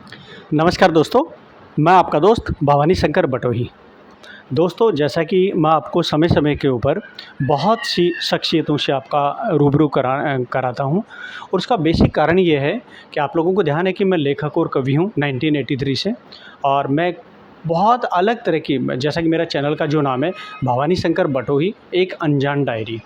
नमस्कार दोस्तों, मैं आपका दोस्त भवानी शंकर बटोही। दोस्तों, जैसा कि मैं आपको समय-समय के ऊपर बहुत सी शख्सियतों से आपका रूबरू कराता हूँ और उसका बेसिक कारण ये है कि आप लोगों को ध्यान है कि मैं लेखक और कवि हूँ 1983 से। और मैं बहुत अलग तरह की जैसा कि मेरा चैनल का जो नाम है भवानी शंकर बटोही एक अनजान डायरी।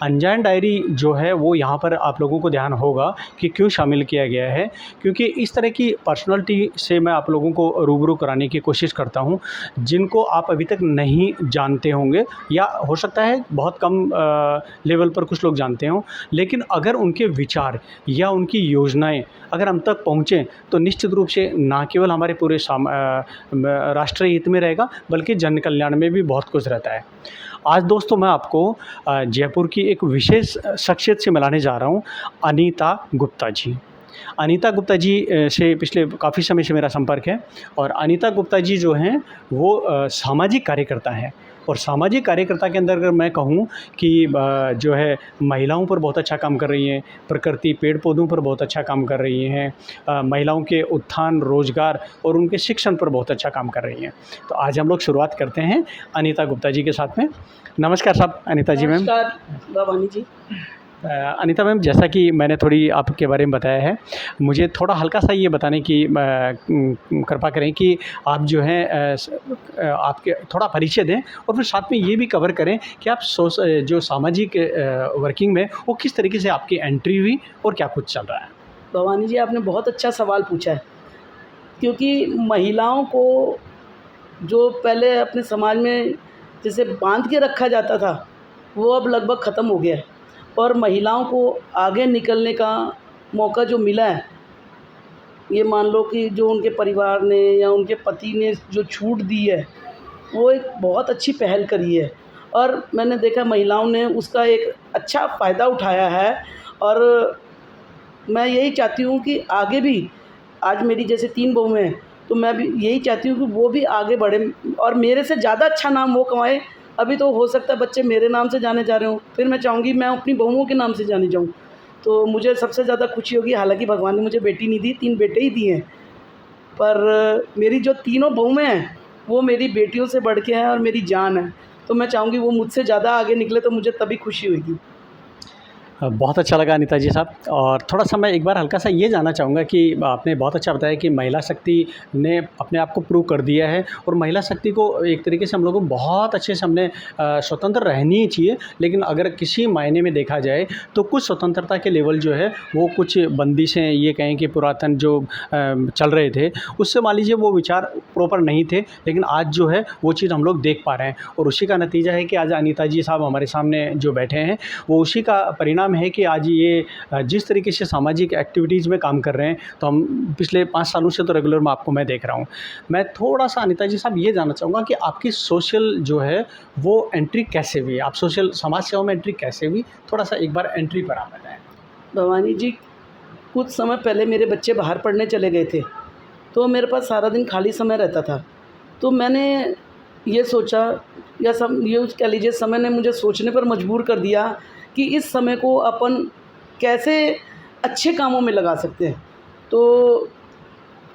अनजान डायरी जो है वो यहाँ पर आप लोगों को ध्यान होगा कि क्यों शामिल किया गया है, क्योंकि इस तरह की पर्सनालिटी से मैं आप लोगों को रूबरू कराने की कोशिश करता हूँ, जिनको आप अभी तक नहीं जानते होंगे या हो सकता है बहुत कम लेवल पर कुछ लोग जानते हों। लेकिन अगर उनके विचार या उनकी योजनाएँ अगर हम तक पहुँचें, तो निश्चित रूप से ना केवल हमारे पूरे राष्ट्रीय हित में रहेगा, बल्कि जन कल्याण में भी बहुत कुछ रहता है। आज दोस्तों मैं आपको जयपुर की एक विशेष शख्सियत से मिलाने जा रहा हूँ, अनीता गुप्ता जी। अनीता गुप्ता जी से पिछले काफ़ी समय से मेरा संपर्क है और अनीता गुप्ता जी जो हैं वो सामाजिक कार्यकर्ता हैं। और सामाजिक कार्यकर्ता के अंदर अगर मैं कहूँ कि जो है महिलाओं पर बहुत अच्छा काम कर रही हैं, प्रकृति पेड़-पौधों पर बहुत अच्छा काम कर रही हैं, महिलाओं के उत्थान, रोज़गार और उनके शिक्षण पर बहुत अच्छा काम कर रही हैं। तो आज हम लोग शुरुआत करते हैं अनीता गुप्ता जी के साथ में। नमस्कार साहब, अनीता जी मैम। नमस्कार भवानी जी। अनीता मैम, जैसा कि मैंने थोड़ी आपके बारे में बताया है, मुझे थोड़ा हल्का-सा ये बताने की कृपा करें कि आप जो हैं आपके थोड़ा परिचय दें और फिर साथ में ये भी कवर करें कि आप जो सामाजिक वर्किंग में वो किस तरीके से आपकी एंट्री हुई और क्या कुछ चल रहा है? भवानी जी, आपने बहुत अच्छा सवाल पूछा है, क्योंकि महिलाओं को जो पहले अपने समाज में जैसे बांध के रखा जाता था, वो अब लगभग ख़त्म हो गया है। और महिलाओं को आगे निकलने का मौका जो मिला है, ये मान लो कि जो उनके परिवार ने या उनके पति ने जो छूट दी है, वो एक बहुत अच्छी पहल करी है। और मैंने देखा महिलाओं ने उसका एक अच्छा फ़ायदा उठाया है। और मैं यही चाहती हूँ कि आगे भी, आज मेरी जैसे 3 बहुएँ हैं, तो मैं भी यही चाहती हूँ कि वो भी आगे बढ़ें और मेरे से ज़्यादा अच्छा नाम वो कमाएँ। अभी तो हो सकता है बच्चे मेरे नाम से जाने जा रहे हों, फिर मैं चाहूँगी मैं अपनी बहुओं के नाम से जानी जाऊँ। तो मुझे सबसे ज़्यादा खुशी होगी, हालाँकि भगवान ने मुझे बेटी नहीं दी, 3 बेटे ही दिए हैं। पर मेरी जो तीनों बहुएँ हैं, वो मेरी बेटियों से बढ़ के हैं और मेरी जान है। तो मैं चाहूँगी वो मुझसे ज़्यादा आगे निकले, तो मुझे तभी खुशी होगी। बहुत अच्छा लगा अनीता जी साहब। और थोड़ा-सा मैं एक बार हल्का-सा ये जानना चाहूँगा कि आपने बहुत अच्छा बताया कि महिला शक्ति ने अपने आप को प्रूव कर दिया है और महिला शक्ति को एक तरीके से हम लोगों को बहुत अच्छे से हमने स्वतंत्र रहनी ही चाहिए। लेकिन अगर किसी मायने में देखा जाए तो कुछ स्वतंत्रता के लेवल जो है वो कुछ बंदिशें ये कहें कि पुरातन जो चल रहे थे, उससे मान लीजिए वो विचार प्रॉपर नहीं थे। लेकिन आज जो है वो चीज़ हम लोग देख पा रहे हैं और उसी का नतीजा है कि आज अनीता जी साहब हमारे सामने जो बैठे हैं, वो उसी का परिणाम है कि आज ये जिस तरीके से सामाजिक एक्टिविटीज़ में काम कर रहे हैं, तो हम पिछले 5 सालों से तो रेगुलर मैं आपको मैं देख रहा हूँ। मैं थोड़ा-सा अनीता जी साहब ये जानना चाहूँगा कि आपकी सोशल जो है वो एंट्री कैसे हुई? आप सोशल समाज सेवा में एंट्री कैसे हुई? थोड़ा-सा एक बार एंट्री पर आप बताएँ। भवानी जी, कुछ समय पहले मेरे बच्चे बाहर पढ़ने चले गए थे, तो मेरे पास सारा दिन खाली समय रहता था। तो मैंने ये सोचा, या यूँ कह लीजिए, समय ने मुझे सोचने पर मजबूर कर दिया कि इस समय को अपन कैसे अच्छे कामों में लगा सकते हैं। तो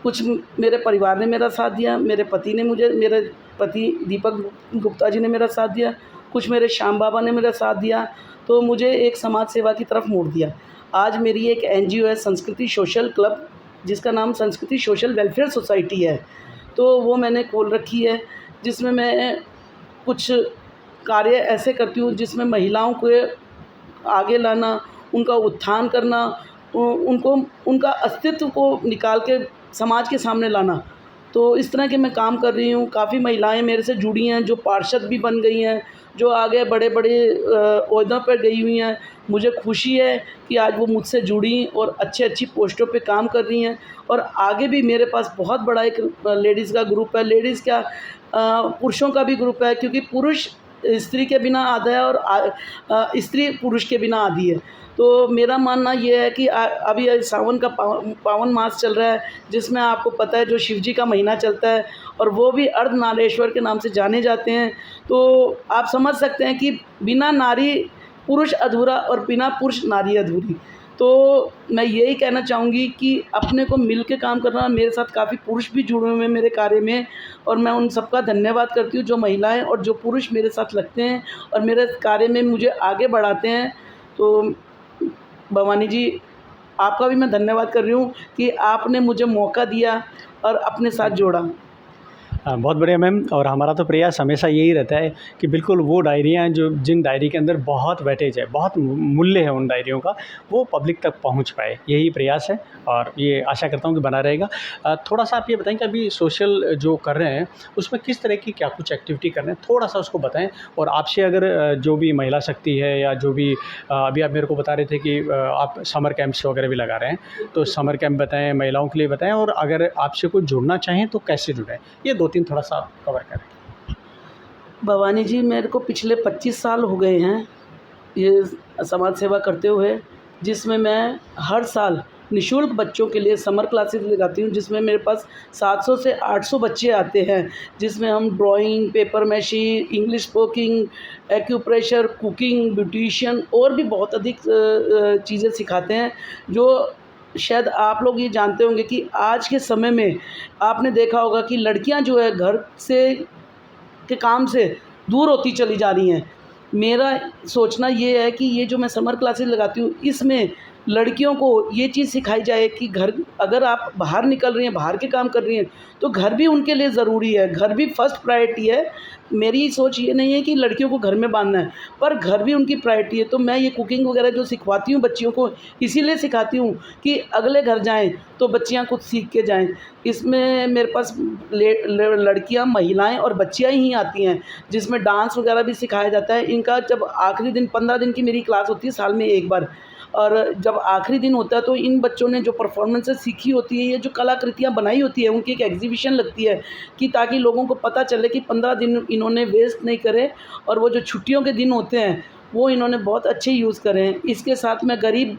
कुछ मेरे परिवार ने मेरा साथ दिया, मेरे पति दीपक गुप्ता जी ने मेरा साथ दिया, कुछ मेरे श्याम बाबा ने मेरा साथ दिया, तो मुझे एक समाज सेवा की तरफ मोड़ दिया। आज मेरी एक एनजीओ है, संस्कृति सोशल क्लब, जिसका नाम संस्कृति सोशल वेलफेयर सोसाइटी है। तो वो मैंने खोल रखी है, जिसमें मैं कुछ कार्य ऐसे करती हूँ जिसमें महिलाओं को आगे लाना, उनका उत्थान करना, उनको उनका अस्तित्व को निकाल के समाज के सामने लाना। तो इस तरह के मैं काम कर रही हूँ। काफ़ी महिलाएं मेरे से जुड़ी हैं, जो पार्षद भी बन गई हैं, जो आगे बड़े-बड़े ओहदों पर गई हुई हैं। मुझे खुशी है कि आज वो मुझसे जुड़ी और अच्छी पोस्टों पे काम कर रही हैं। और आगे भी मेरे पास बहुत बड़ा एक लेडीज़ का ग्रुप है। लेडीज़ क्या, पुरुषों का भी ग्रुप है, क्योंकि पुरुष स्त्री के बिना आधा है और स्त्री पुरुष के बिना आधी है। तो मेरा मानना ये है कि अभी सावन का पावन मास चल रहा है, जिसमें आपको पता है जो शिव जी का महीना चलता है, और वो भी अर्धनारीश्वर के नाम से जाने जाते हैं। तो आप समझ सकते हैं कि बिना नारी पुरुष अधूरा और बिना पुरुष नारी अधूरी। तो मैं यही कहना चाहूँगी कि अपने को मिल के काम करना। मेरे साथ काफ़ी पुरुष भी जुड़े हुए हैं मेरे कार्य में, और मैं उन सबका धन्यवाद करती हूँ, जो महिलाएं और जो पुरुष मेरे साथ लगते हैं और मेरे कार्य में मुझे आगे बढ़ाते हैं। तो भवानी जी, आपका भी मैं धन्यवाद कर रही हूँ कि आपने मुझे मौका दिया और अपने साथ जोड़ा। बहुत बढ़िया मैम। और हमारा तो प्रयास हमेशा यही रहता है कि बिल्कुल वो डायरियाँ जो जिन डायरी के अंदर बहुत वेटेज है, बहुत मूल्य है उन डायरियों का, वो पब्लिक तक पहुंच पाए, यही प्रयास है और ये आशा करता हूं कि बना रहेगा। थोड़ा-सा आप ये बताएं कि अभी सोशल जो कर रहे हैं उसमें किस तरह की क्या कुछ एक्टिविटी कर रहे हैं, थोड़ा-सा उसको बताएं। और आपसे अगर जो भी महिला शक्ति है या जो भी अभी आप मेरे को बता रहे थे कि आप समर कैंप्स वगैरह भी लगा रहे हैं, तो समर कैंप बताएं, महिलाओं के लिए बताएं, और अगर आपसे कोई जुड़ना चाहें तो कैसे जुड़ें, ये 2-3 थोड़ा-सा आप कवर करें। भवानी जी, मेरे को पिछले 25 साल हो गए हैं ये समाज सेवा करते हुए, जिसमें मैं हर साल निःशुल्क बच्चों के लिए समर क्लासेस लगाती हूँ, जिसमें मेरे पास 700 से 800 बच्चे आते हैं, जिसमें हम drawing, paper meshy, English स्पोकिंग, acupressure, cooking, beautician और भी बहुत अधिक चीज़ें सिखाते हैं। जो शायद आप लोग ये जानते होंगे कि आज के समय में आपने देखा होगा कि लड़कियां जो है घर से के काम से दूर होती चली जा रही हैं। मेरा सोचना ये है कि ये जो मैं समर क्लासेस लगाती हूँ, इसमें लड़कियों को ये चीज़ सिखाई जाए कि घर, अगर आप बाहर निकल रही हैं, बाहर के काम कर रही हैं, तो घर भी उनके लिए ज़रूरी है, घर भी फर्स्ट प्रायोरिटी है। मेरी सोच ये नहीं है कि लड़कियों को घर में बांधना है, पर घर भी उनकी प्रायोरिटी है। तो मैं ये कुकिंग वगैरह जो सिखवाती हूँ बच्चियों को, इसीलिए सिखाती हूँ कि अगले घर जाएँ तो बच्चियाँ कुछ सीख के जाएँ। इसमें मेरे पास लड़कियाँ, महिलाएं और बच्चियाँ ही आती हैं, जिसमें डांस वगैरह भी सिखाया जाता है। इनका जब आखिरी दिन, 15 दिन की मेरी क्लास होती है साल में एक बार, और जब आखिरी दिन होता है तो इन बच्चों ने जो परफॉर्मेंसेस सीखी होती है, ये जो कलाकृतियाँ बनाई होती है, उनकी एक एग्जीबिशन लगती है कि ताकि लोगों को पता चले कि 15 दिन इन्होंने वेस्ट नहीं करे, और वो जो छुट्टियों के दिन होते हैं वो इन्होंने बहुत अच्छे यूज़ करे हैं। इसके साथ मैं गरीब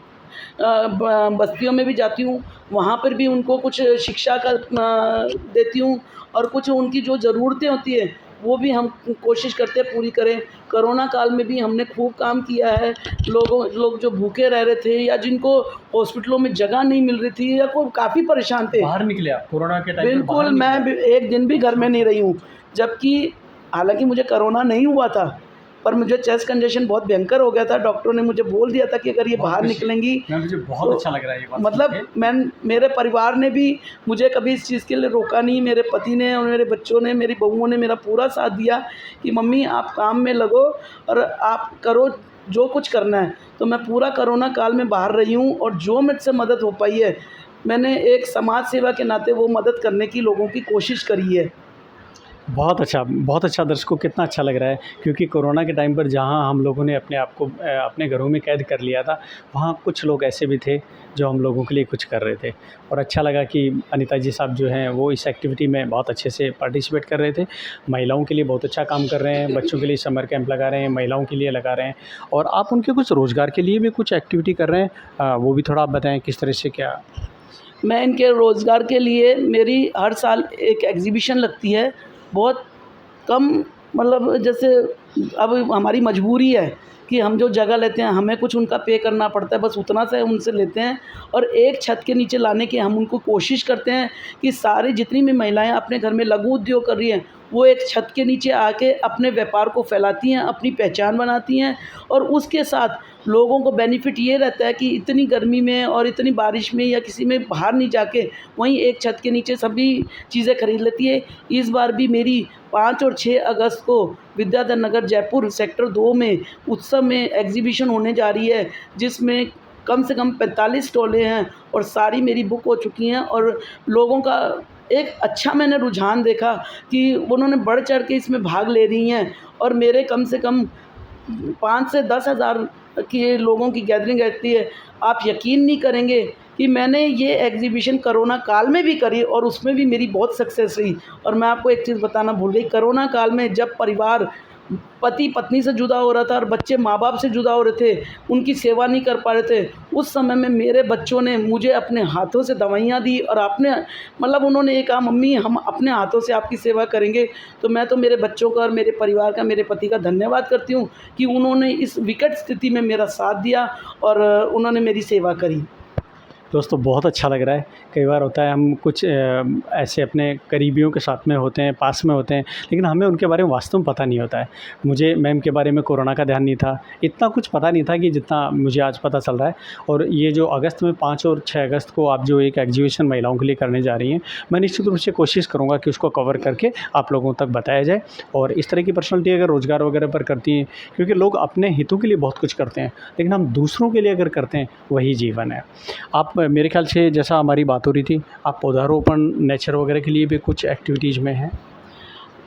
बस्तियों में भी जाती हूँ, वहाँ पर भी उनको कुछ शिक्षा का देती हूँ, और कुछ उनकी जो ज़रूरतें होती है वो भी हम कोशिश करते हैं पूरी करें। कोरोना काल में भी हमने खूब काम किया है। लोग जो भूखे रह रहे थे, या जिनको हॉस्पिटलों में जगह नहीं मिल रही थी, या को काफ़ी परेशान थे। बाहर निकले आप कोरोना के टाइम पे? बाहर बिल्कुल, मैं एक दिन भी घर में नहीं रही हूँ, जबकि हालांकि मुझे कोरोना नहीं हुआ था, पर मुझे चेस्ट कंजेशन बहुत भयंकर हो गया था। डॉक्टरों ने मुझे बोल दिया था कि अगर ये बाहर निकलेंगी, मुझे बहुत तो अच्छा लग रहा है ये बात मतलब मेरे परिवार ने भी मुझे कभी इस चीज़ के लिए रोका नहीं। मेरे पति ने और मेरे बच्चों ने, मेरी बहुओं ने मेरा पूरा साथ दिया कि मम्मी आप काम में लगो और आप करो जो कुछ करना है। तो मैं पूरा कोरोना काल में बाहर रही हूँ, और जो मुझसे मदद हो पाई है, मैंने एक समाज सेवा के नाते वो मदद करने की लोगों की कोशिश करी है। बहुत अच्छा दर्शकों, कितना अच्छा लग रहा है, क्योंकि कोरोना के टाइम पर जहाँ हम लोगों ने अपने आप को अपने घरों में कैद कर लिया था, वहाँ कुछ लोग ऐसे भी थे जो हम लोगों के लिए कुछ कर रहे थे। और अच्छा लगा कि अनीता जी साहब जो हैं वो इस एक्टिविटी में बहुत अच्छे से पार्टिसिपेट कर रहे थे। महिलाओं के लिए बहुत अच्छा काम कर रहे हैं, बच्चों के लिए समर कैंप लगा रहे हैं, महिलाओं के लिए लगा रहे हैं, और आप उनके कुछ रोज़गार के लिए भी कुछ एक्टिविटी कर रहे हैं, वो भी थोड़ा आप बताएँ किस तरह से क्या? मैं इनके रोज़गार के लिए, मेरी हर साल एक एग्ज़िबिशन लगती है, बहुत कम, मतलब जैसे अब हमारी मजबूरी है कि हम जो जगह लेते हैं हमें कुछ उनका पे करना पड़ता है, बस उतना से उनसे लेते हैं, और एक छत के नीचे लाने की हम उनको कोशिश करते हैं कि सारी जितनी भी महिलाएं अपने घर में लघु उद्योग कर रही हैं, वो एक छत के नीचे आके अपने व्यापार को फैलाती हैं, अपनी पहचान बनाती हैं। और उसके साथ लोगों को बेनिफिट ये रहता है कि इतनी गर्मी में और इतनी बारिश में या किसी में बाहर नहीं जाके वहीं एक छत के नीचे सभी चीज़ें खरीद लेती है। इस बार भी मेरी 5 और 6 अगस्त को विद्याधर नगर जयपुर सेक्टर 2 में उत्सव में एग्जीबिशन होने जा रही है, जिसमें कम से कम 45 स्टॉलें हैं, और सारी मेरी बुक हो चुकी हैं। और लोगों का एक अच्छा मैंने रुझान देखा कि उन्होंने बढ़ चढ़ के इसमें भाग ले रही हैं, और मेरे कम से कम 5 से 10 हज़ार की लोगों की गैदरिंग रहती है। आप यकीन नहीं करेंगे कि मैंने ये एग्ज़िबिशन कोरोना काल में भी करी, और उसमें भी मेरी बहुत सक्सेस रही। और मैं आपको एक चीज़ बताना भूल गई, कोरोना काल में जब परिवार पति पत्नी से जुदा हो रहा था और बच्चे माँ बाप से जुदा हो रहे थे, उनकी सेवा नहीं कर पा रहे थे। उस समय में मेरे बच्चों ने मुझे अपने हाथों से दवाइयाँ दी और अपने मतलब उन्होंने ये कहा, मम्मी हम अपने हाथों से आपकी सेवा करेंगे। तो मैं तो मेरे बच्चों का और मेरे परिवार का, मेरे पति का धन्यवाद करती हूँ कि उन्होंने इस विकट स्थिति में मेरा साथ दिया और उन्होंने मेरी सेवा करी। दोस्तों बहुत अच्छा लग रहा है। कई बार होता है हम कुछ ऐसे अपने करीबियों के साथ में होते हैं, पास में होते हैं, लेकिन हमें उनके बारे में वास्तव में पता नहीं होता है। मुझे मैम के बारे में कोरोना का ध्यान नहीं था, इतना कुछ पता नहीं था कि जितना मुझे आज पता चल रहा है। और ये जो अगस्त में 5 और 6 अगस्त को आप जो एक एग्जीबिशन महिलाओं के लिए करने जा रही हैं, मैं निश्चित रूप से कोशिश करूँगा कि उसको कवर करके आप लोगों तक बताया जाए। और इस तरह की पर्सनैलिटी अगर रोज़गार वगैरह पर करती हैं, क्योंकि लोग अपने हितों के लिए बहुत कुछ करते हैं, लेकिन हम दूसरों के लिए अगर करते हैं वही जीवन है। आप मेरे ख्याल से, जैसा हमारी बात हो रही थी, आप पौधारोपण नेचर वगैरह के लिए भी कुछ एक्टिविटीज़ में हैं?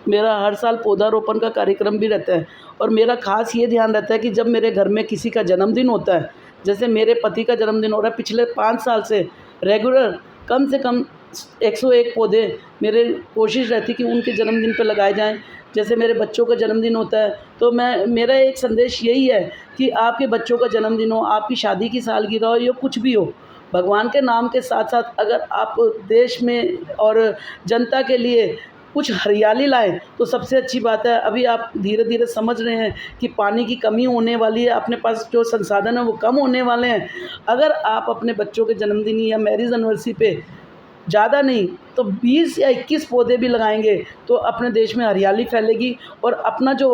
मेरा हर साल पौधारोपण का कार्यक्रम भी रहता है और मेरा ख़ास ये ध्यान रहता है कि जब मेरे घर में किसी का जन्मदिन होता है, जैसे मेरे पति का जन्मदिन हो रहा है, पिछले 5 साल से रेगुलर कम से कम 101 पौधे मेरे कोशिश रहती है कि उनके जन्मदिन पे लगाए जाएँ। जैसे मेरे बच्चों का जन्मदिन होता है तो मेरा एक संदेश यही है कि आपके बच्चों का जन्मदिन हो, आपकी शादी की सालगिरह हो या कुछ भी हो, भगवान के नाम के साथ-साथ अगर आप देश में और जनता के लिए कुछ हरियाली लाएँ तो सबसे अच्छी बात है। अभी आप धीरे-धीरे समझ रहे हैं कि पानी की कमी होने वाली है, अपने पास जो संसाधन है वो कम होने वाले हैं। अगर आप अपने बच्चों के जन्मदिन या मैरिज एनिवर्सरी पे ज़्यादा नहीं तो 20 या 21 पौधे भी लगाएंगे तो अपने देश में हरियाली फैलेगी और अपना जो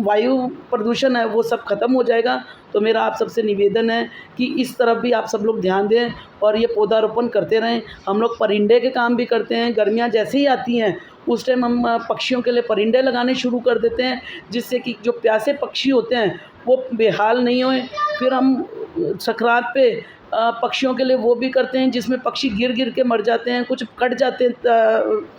वायु प्रदूषण है वो सब ख़त्म हो जाएगा। तो मेरा आप सबसे निवेदन है कि इस तरफ भी आप सब लोग ध्यान दें और ये पौधारोपण करते रहें। हम लोग परिंदे के काम भी करते हैं। गर्मियाँ जैसे ही आती हैं उस टाइम हम पक्षियों के लिए परिंदे लगाने शुरू कर देते हैं, जिससे कि जो प्यासे पक्षी होते हैं वो बेहाल नहीं होएं। फिर हम संक्रांत पे पक्षियों के लिए वो भी करते हैं जिसमें पक्षी गिर के मर जाते हैं, कुछ कट जाते हैं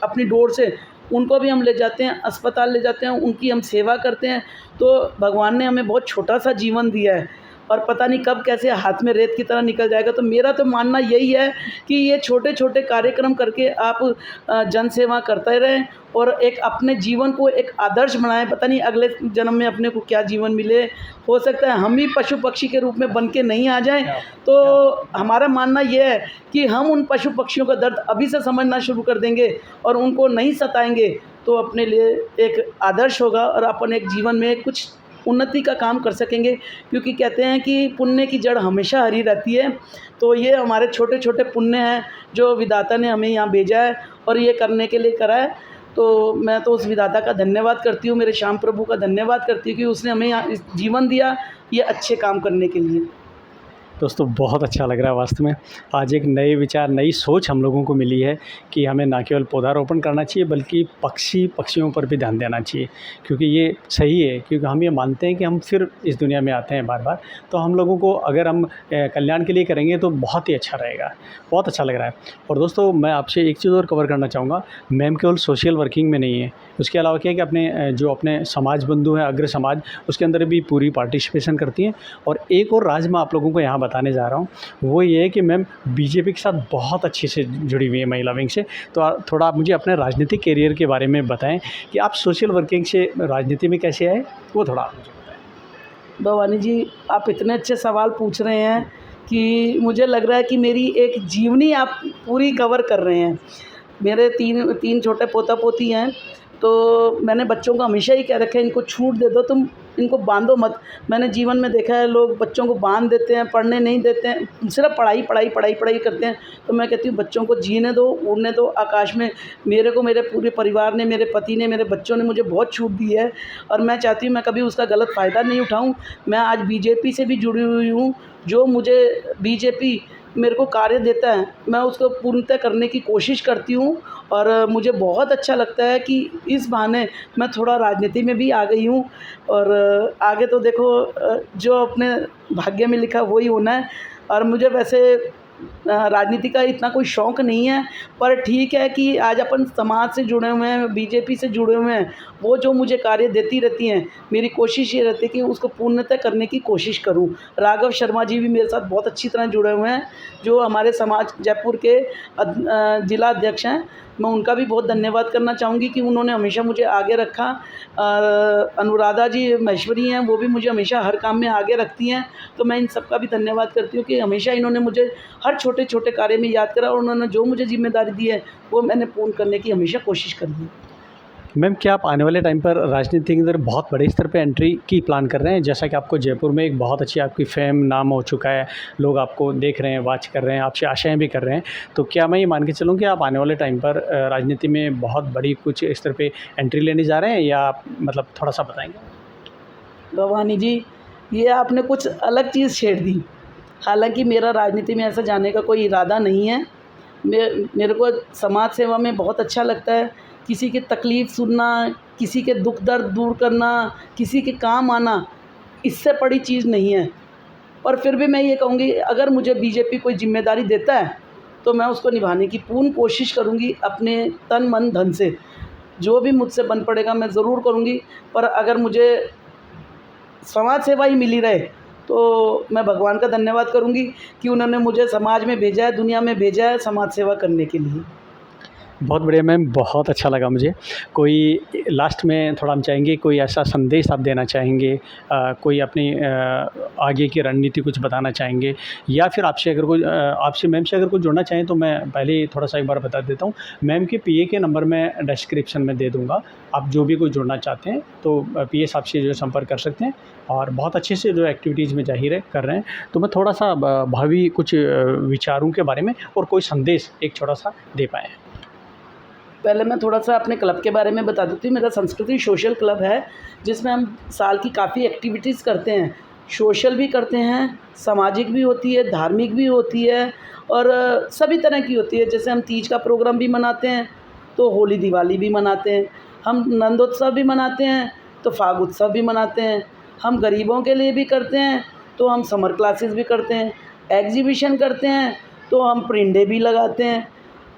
अपनी डोर से, उनको भी हम ले जाते हैं, अस्पताल ले जाते हैं, उनकी हम सेवा करते हैं। तो भगवान ने हमें बहुत छोटा-सा जीवन दिया है और पता नहीं कब कैसे हाथ में रेत की तरह निकल जाएगा। तो मेरा तो मानना यही है कि ये छोटे-छोटे कार्यक्रम करके आप जन सेवा करते रहें और एक अपने जीवन को एक आदर्श बनाएँ। पता नहीं अगले जन्म में अपने को क्या जीवन मिले, हो सकता है हम भी पशु-पक्षी के रूप में बन के नहीं आ जाएँ। तो हमारा मानना ये है कि हम उन पशु-पक्षियों का दर्द अभी से समझना शुरू कर देंगे और उनको नहीं सताएँगे तो अपने लिए एक आदर्श होगा और अपन एक जीवन में कुछ उन्नति का काम कर सकेंगे। क्योंकि कहते हैं कि पुण्य की जड़ हमेशा हरी रहती है। तो ये हमारे छोटे-छोटे पुण्य हैं जो विधाता ने हमें यहाँ भेजा है और ये करने के लिए करा है। तो मैं तो उस विधाता का धन्यवाद करती हूँ, मेरे श्याम प्रभु का धन्यवाद करती हूँ कि उसने हमें यहाँ इस जीवन दिया ये अच्छे काम करने के लिए। दोस्तों बहुत अच्छा लग रहा है वास्तव में। आज एक नए विचार, नई सोच हम लोगों को मिली है कि हमें ना केवल पौधारोपण करना चाहिए बल्कि पक्षियों पर भी ध्यान देना चाहिए, क्योंकि ये सही है। क्योंकि हम ये मानते हैं कि हम फिर इस दुनिया में आते हैं बार-बार, तो हम लोगों को अगर हम कल्याण के लिए करेंगे तो बहुत ही अच्छा रहेगा। बहुत अच्छा लग रहा है। और दोस्तों मैं आपसे एक चीज़ और कवर करना चाहूँगा, मैम केवल सोशल वर्किंग में नहीं है, उसके अलावा क्या है कि अपने समाज बंधु हैं, अग्र समाज, उसके अंदर भी पूरी पार्टिसिपेशन करती हैं। और एक और राज मैं आप लोगों को यहाँ बताने जा रहा हूँ, वो ये है कि मैम बीजेपी के साथ बहुत अच्छे से जुड़ी हुई है महिला विंग से। तो थोड़ा आप मुझे अपने राजनीतिक करियर के बारे में बताएं कि आप सोशल वर्किंग से राजनीति में कैसे आए, वो थोड़ा आप मुझे बताएं। भवानी जी, आप इतने अच्छे सवाल पूछ रहे हैं कि मुझे लग रहा है कि मेरी एक जीवनी आप पूरी कवर कर रहे हैं। मेरे तीन छोटे पोता-पोती हैं, तो मैंने बच्चों को हमेशा ही कह रखा है इनको छूट दे दो, तुम इनको बांधो मत। मैंने जीवन में देखा है लोग बच्चों को बांध देते हैं, पढ़ने नहीं देते हैं, सिर्फ पढ़ाई करते हैं। तो मैं कहती हूँ बच्चों को जीने दो, उड़ने दो आकाश में। मेरे पूरे परिवार ने, मेरे पति ने, मेरे बच्चों ने मुझे बहुत छूट दी है और मैं चाहती हूँ मैं कभी उसका गलत फ़ायदा नहीं उठाऊँ। मैं आज बीजेपी से भी जुड़ी हुई हूँ। जो मुझे बीजेपी मेरे को कार्य देता है मैं उसको पूर्णतः करने की कोशिश करती हूँ और मुझे बहुत अच्छा लगता है कि इस बहाने मैं थोड़ा राजनीति में भी आ गई हूँ। और आगे तो देखो जो अपने भाग्य में लिखा वही होना है। और मुझे वैसे राजनीति का इतना कोई शौक़ नहीं है, पर ठीक है कि आज अपन समाज से जुड़े हुए हैं, बीजेपी से जुड़े हुए हैं, वो जो मुझे कार्य देती रहती हैं, मेरी कोशिश ये रहती है कि उसको पूर्णतः करने की कोशिश करूं। राघव शर्मा जी भी मेरे साथ बहुत अच्छी तरह जुड़े हुए हैं, जो हमारे समाज जयपुर के जिला अध्यक्ष हैं। मैं उनका भी बहुत धन्यवाद करना चाहूँगी कि उन्होंने हमेशा मुझे आगे रखा। अनुराधा जी महेश्वरी हैं, वो भी मुझे हमेशा हर काम में आगे रखती हैं, तो मैं इन सब का भी धन्यवाद करती हूँ कि हमेशा इन्होंने मुझे हर छोटे-छोटे कार्य में याद करा और उन्होंने जो मुझे ज़िम्मेदारी दी है, वो मैंने पूर्ण करने की हमेशा कोशिश करी है। मैम, क्या आप आने वाले टाइम पर राजनीति के अंदर बहुत बड़े स्तर पे एंट्री की प्लान कर रहे हैं? जैसा कि आपको जयपुर में एक बहुत अच्छी आपकी फ़ेम नाम हो चुका है, लोग आपको देख रहे हैं, वॉच कर रहे हैं, आपसे आशाएँ भी कर रहे हैं। तो क्या मैं ये मान के चलूँ कि आप आने वाले टाइम पर राजनीति में बहुत बड़ी कुछ स्तर पे एंट्री लेने जा रहे हैं, या आप मतलब थोड़ा-सा बताएँगे? भवानी जी, ये आपने कुछ अलग चीज़ छेड़ दी। हालाँकि मेरा राजनीति में ऐसा जाने का कोई इरादा नहीं है। मेरे को समाज सेवा में बहुत अच्छा लगता है। किसी की तकलीफ़ सुनना, किसी के दुःख दर्द दूर करना, किसी के काम आना, इससे बड़ी चीज़ नहीं है। और फिर भी मैं ये कहूँगी, अगर मुझे बीजेपी कोई ज़िम्मेदारी देता है, तो मैं उसको निभाने की पूर्ण कोशिश करूँगी अपने तन, मन, धन से। जो भी मुझसे बन पड़ेगा मैं ज़रूर करूँगी। पर अगर मुझे समाज सेवा ही मिली रहे, तो मैं भगवान का धन्यवाद करूँगी कि उन्होंने मुझे समाज में भेजा है, दुनिया में भेजा है समाज सेवा करने के लिए। बहुत बढ़िया मैम, बहुत अच्छा लगा मुझे। कोई लास्ट में थोड़ा हम चाहेंगे, कोई ऐसा संदेश आप देना चाहेंगे, कोई अपनी आगे की रणनीति कुछ बताना चाहेंगे, या फिर आपसे अगर कोई आपसे मैम से अगर कुछ जुड़ना चाहें, तो मैं पहले ही थोड़ा-सा एक बार बता देता हूँ। मैम के पीए के नंबर मैं डिस्क्रिप्शन में दे दूँगा। आप जो भी कोई जुड़ना चाहते हैं, तो पीए साहब से जो है संपर्क कर सकते हैं, और बहुत अच्छे से जो एक्टिविटीज़ में ज़ाहिर है कर रहे हैं। तो मैं थोड़ा-सा भावी कुछ विचारों के बारे में और कोई संदेश एक छोटा-सा दे पाएँ। पहले मैं थोड़ा-सा अपने क्लब के बारे में बता देती हूँ। मेरा संस्कृति सोशल क्लब है, जिसमें हम साल की काफ़ी एक्टिविटीज़ करते हैं। सोशल भी करते हैं, सामाजिक भी होती है, धार्मिक भी होती है और सभी तरह की होती है। जैसे हम तीज का प्रोग्राम भी मनाते हैं, तो होली दिवाली भी मनाते हैं। हम नंदोत्सव भी मनाते हैं, तो फाग उत्सव भी मनाते हैं। हम गरीबों के लिए भी करते हैं, तो हम समर क्लासेस भी करते हैं। एग्ज़िबिशन करते हैं, तो हम परिंदे भी लगाते हैं।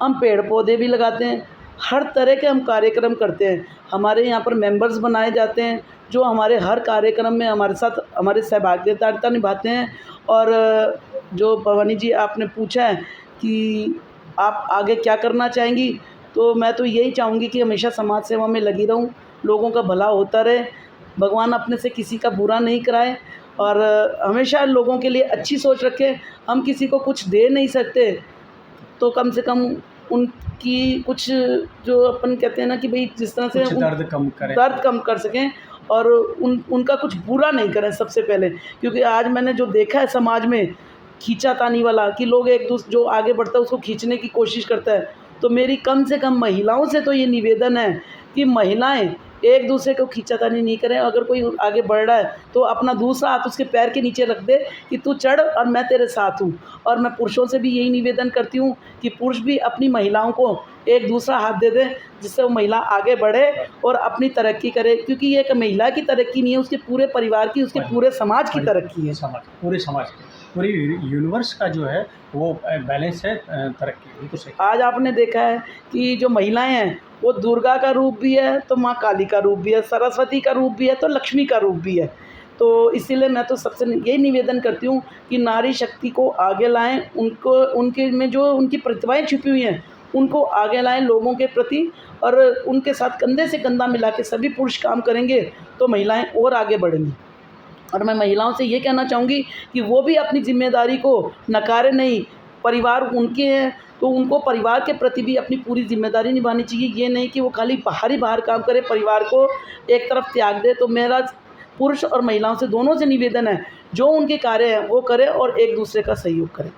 हम पेड़-पौधे भी लगाते हैं। हर तरह के हम कार्यक्रम करते हैं। हमारे यहाँ पर मेंबर्स बनाए जाते हैं, जो हमारे हर कार्यक्रम में हमारे साथ हमारी सहभागिता निभाते हैं। और जो भवानी जी आपने पूछा है कि आप आगे क्या करना चाहेंगी, तो मैं तो यही चाहूँगी कि हमेशा समाज सेवा में लगी रहूँ, लोगों का भला होता रहे, भगवान अपने से किसी का बुरा नहीं कराए और हमेशा लोगों के लिए अच्छी सोच रखें। हम किसी को कुछ दे नहीं सकते, तो कम से कम उनकी कुछ, जो अपन कहते हैं ना कि भई जिस तरह से कुछ दर्द कम कर सकें और उनका कुछ बुरा नहीं करें सबसे पहले। क्योंकि आज मैंने जो देखा है समाज में खींचातानी वाला, कि लोग जो आगे बढ़ता है उसको खींचने की कोशिश करता है। तो मेरी कम से कम महिलाओं से तो ये निवेदन है कि महिलाएँ एक दूसरे को खींचातानी नहीं करें। अगर कोई आगे बढ़ रहा है, तो अपना दूसरा हाथ उसके पैर के नीचे रख दे कि तू चढ़ और मैं तेरे साथ हूँ। और मैं पुरुषों से भी यही निवेदन करती हूँ कि पुरुष भी अपनी महिलाओं को एक दूसरा हाथ दे दें, जिससे वो महिला आगे बढ़े और अपनी तरक्की करे। क्योंकि ये एक महिला की तरक्की नहीं है, उसके पूरे परिवार की, उसके पूरे समाज की तरक्की है। पूरे समाज की, पूरी यूनिवर्स का जो है वो बैलेंस है, तरक्की, बिल्कुल सही। आज आपने देखा है कि जो महिलाएं हैं, वो दुर्गा का रूप भी है, तो माँ काली का रूप भी है, सरस्वती का रूप भी है, तो लक्ष्मी का रूप भी है। तो इसीलिए मैं तो सबसे यही निवेदन करती हूँ कि नारी शक्ति को आगे लाएं, उनको उनके में जो उनकी प्रतिभाएं छुपी हुई हैं, उनको आगे लाएं लोगों के प्रति, और उनके साथ कंधे से कंधा मिला के सभी पुरुष काम करेंगे, तो महिलाएं और आगे बढ़ेंगी। और मैं महिलाओं से ये कहना चाहूँगी कि वो भी अपनी ज़िम्मेदारी को नकारे नहीं। परिवार उनके हैं, तो उनको परिवार के प्रति भी अपनी पूरी ज़िम्मेदारी निभानी चाहिए। ये नहीं कि वो खाली बाहर काम करे, परिवार को एक तरफ त्याग दे। तो मेरा पुरुष और महिलाओं से दोनों से निवेदन है, जो उनके कार्य हैं वो करें और एक दूसरे का सहयोग करें।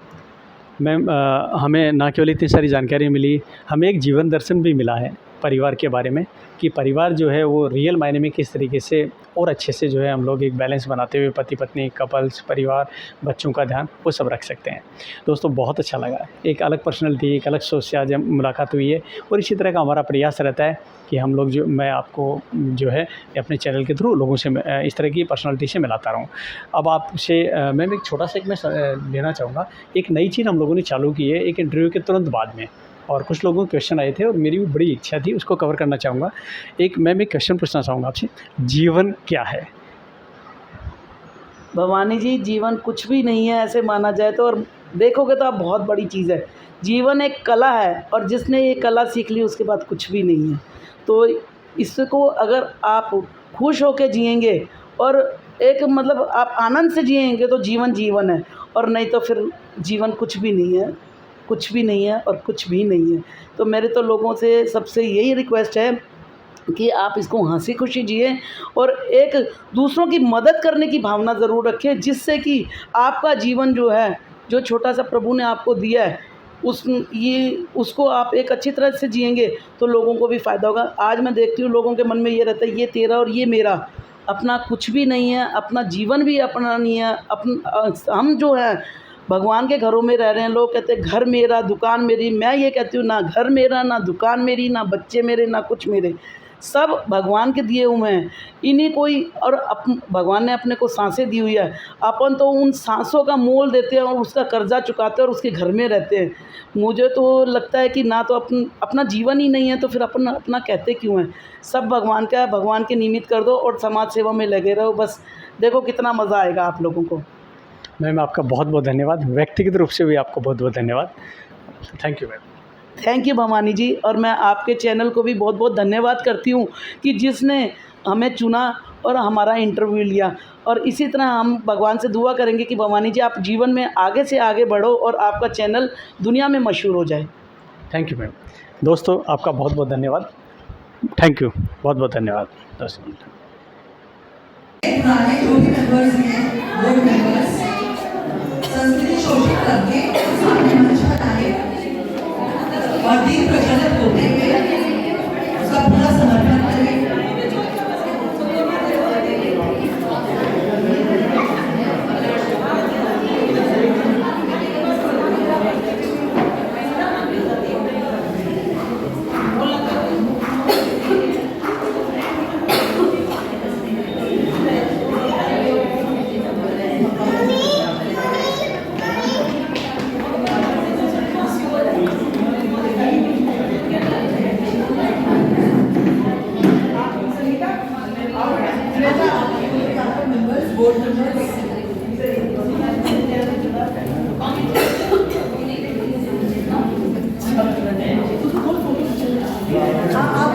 मैम, हमें ना केवल इतनी सारी जानकारी मिली, हमें एक जीवन दर्शन भी मिला है परिवार के बारे में, कि परिवार जो है वो रियल मायने में किस तरीके से और अच्छे से जो है हम लोग एक बैलेंस बनाते हुए पति पत्नी, कपल्स, परिवार, बच्चों का ध्यान वो सब रख सकते हैं। दोस्तों, बहुत अच्छा लगा, एक अलग पर्सनैलिटी, एक अलग सोच से आज मुलाकात हुई है। और इसी तरह का हमारा प्रयास रहता है कि हम लोग मैं आपको जो है अपने चैनल के थ्रू लोगों से इस तरह की पर्सनैलिटी से मिलाता रहूँ। अब आपसे मैम एक छोटा सा लेना चाहूँगा, एक नई चीज़ हम लोगों ने चालू की है एक इंटरव्यू के तुरंत बाद में, और कुछ लोगों के क्वेश्चन आए थे और मेरी भी बड़ी इच्छा थी उसको कवर करना चाहूँगा। मैं एक क्वेश्चन पूछना चाहूँगा आपसे, जीवन क्या है? भवानी जी, जीवन कुछ भी नहीं है ऐसे माना जाए तो, और देखोगे तो आप बहुत बड़ी चीज़ है। जीवन एक कला है और जिसने ये कला सीख ली उसके बाद कुछ भी नहीं है। तो इसको अगर आप खुश होके जिएँगे और एक मतलब आप आनंद से जिएँगे तो जीवन जीवन है, और नहीं तो फिर जीवन कुछ भी नहीं है, कुछ भी नहीं है और कुछ भी नहीं है। तो मेरे तो लोगों से सबसे यही रिक्वेस्ट है कि आप इसको हँसी खुशी जिएँ और एक दूसरों की मदद करने की भावना ज़रूर रखें, जिससे कि आपका जीवन जो है, जो छोटा-सा प्रभु ने आपको दिया है, उसको आप एक अच्छी तरह से जिएँगे तो लोगों को भी फ़ायदा होगा। आज मैं देखती हूँ लोगों के मन में ये रहता है, ये तेरा और ये मेरा, अपना कुछ भी नहीं है, अपना जीवन भी अपना नहीं है। हम जो है भगवान के घरों में रह रहे हैं। लोग कहते हैं घर मेरा दुकान मेरी, मैं ये कहती हूँ ना घर मेरा, ना दुकान मेरी, ना बच्चे मेरे, ना कुछ मेरे, सब भगवान के दिए हुए हैं। इन्हीं को ही और भगवान ने अपने को सांसें दी हुई है, अपन तो उन सांसों का मोल देते हैं और उसका कर्जा चुकाते हैं और उसके घर में रहते हैं। मुझे तो लगता है कि ना तो अपना जीवन ही नहीं है तो फिर अपन अपना कहते क्यों हैं। सब भगवान का है, भगवान के निमित्त कर दो और समाज सेवा में लगे रहो, बस देखो कितना मज़ा आएगा आप लोगों को। मैम आपका बहुत बहुत धन्यवाद, व्यक्तिगत रूप से भी आपको बहुत बहुत धन्यवाद। Thank you ma'am. Thank you Bhavani ji, और मैं आपके चैनल को भी बहुत बहुत धन्यवाद करती हूँ कि जिसने हमें चुना और हमारा इंटरव्यू लिया। और इसी तरह हम भगवान से दुआ करेंगे कि भवानी जी आप जीवन में आगे से आगे बढ़ो और आपका चैनल दुनिया में मशहूर हो जाए। Thank you ma'am. दोस्तों आपका बहुत बहुत धन्यवाद। थैंक यू, बहुत बहुत धन्यवाद। 10 मिनट। पुराने जो भी मेंबर्स हैं, बोर्ड मेंबर्स, संस्कृति शोषित करके सामने मंच पर आए और दीप प्रज्वलित होते हुए उसका पूरा समर्थन करें। बोर्ड मेंबर्स हाँ